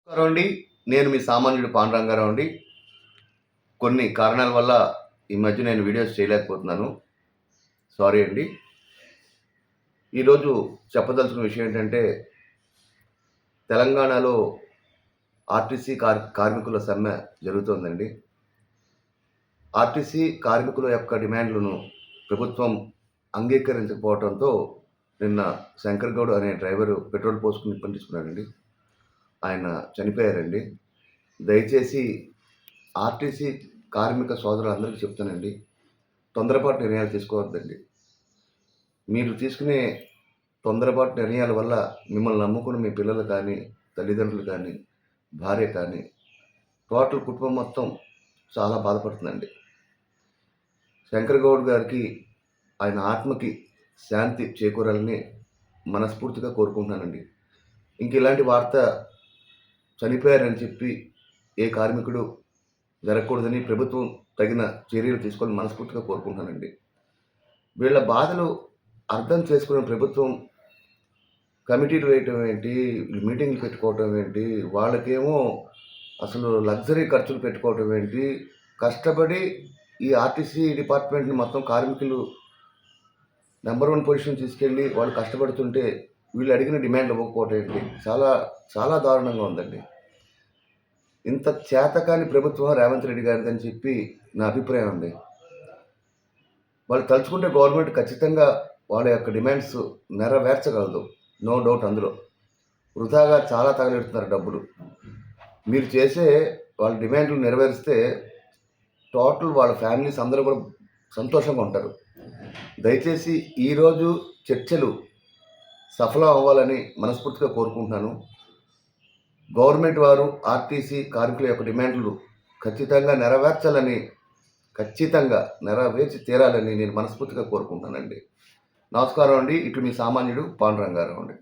నమస్కారం అండి. నేను మీ సామాన్యుడు పాండురంగారావు అండి. కొన్ని కారణాల వల్ల ఈ మధ్య నేను వీడియోస్ చేయలేకపోతున్నాను. సారీ అండి. ఈరోజు చెప్పదలుచుకున్న విషయం ఏంటంటే, తెలంగాణలో ఆర్టీసీ కార్మికుల సమ్మె జరుగుతోందండి. ఆర్టీసీ కార్మికుల యొక్క డిమాండ్లను ప్రభుత్వం అంగీకరించకపోవడంతో నిన్న శంకర్ గౌడ్ అనే డ్రైవరు పెట్రోల్ పోసుకుని నిప్పంటించుకున్నాడండి. ఆయన చనిపోయారండి. దయచేసి ఆర్టీసీ కార్మిక సోదరులందరికీ చెప్తానండి, తొందరపాటు నిర్ణయాలు తీసుకోవద్దండి. మీరు తీసుకునే తొందరపాటు నిర్ణయాల వల్ల మిమ్మల్ని నమ్ముకుని మీ పిల్లలు కానీ, తల్లిదండ్రులు కానీ, భార్య కానీ, టోటల్ కుటుంబం మొత్తం చాలా బాధపడుతుందండి. శంకర్ గౌడ్ గారికి, ఆయన ఆత్మకి శాంతి చేకూరాలని మనస్ఫూర్తిగా కోరుకుంటున్నానండి. ఇంక ఇలాంటి వార్త చనిపోయారని చెప్పి ఏ కార్మికుడు జరగకూడదని ప్రభుత్వం తగిన చర్యలు తీసుకోవాలని మనస్ఫూర్తిగా కోరుకుంటున్నానండి. వీళ్ళ బాధలు అర్థం చేసుకునే ప్రభుత్వం కమిటీలు వేయటం ఏంటి, మీటింగ్లు పెట్టుకోవటం ఏంటి, వాళ్ళకేమో అసలు లగ్జరీ ఖర్చులు పెట్టుకోవటం ఏంటి, కష్టపడి ఈ ఆర్టీసీ డిపార్ట్మెంట్ని మొత్తం కార్మికులు నెంబర్ 1 పొజిషన్ తీసుకెళ్ళి వాళ్ళు కష్టపడుతుంటే వీళ్ళు అడిగిన డిమాండ్ ఇవ్వకపోవటం ఏంటి, చాలా చాలా దారుణంగా ఉందండి. ఇంత చేతకాని ప్రభుత్వం రేవంత్ రెడ్డి గారిది అని చెప్పి నా అభిప్రాయం అండి. వాళ్ళు తలుచుకుంటే గవర్నమెంట్ ఖచ్చితంగా వాళ్ళ యొక్క డిమాండ్స్ నెరవేర్చగలదు, నో డౌట్. అందులో వృధాగా చాలా తగలెడుతున్నారు డబ్బులు. మీరు చేసే వాళ్ళ డిమాండ్లు నెరవేరిస్తే టోటల్ వాళ్ళ ఫ్యామిలీస్ అందరూ కూడా సంతోషంగా ఉంటారు. దయచేసి ఈరోజు చర్చలు సఫలం అవ్వాలని మనస్ఫూర్తిగా కోరుకుంటున్నాను. గవర్నమెంట్ వారు ఆర్టీసీ కార్మికుల యొక్క డిమాండ్లు ఖచ్చితంగా నెరవేర్చి తీరాలని నేను మనస్ఫూర్తిగా కోరుకుంటానండి. నమస్కారం అండి. ఇటు మీ సామాన్యుడు పాండురంగారావు అండి.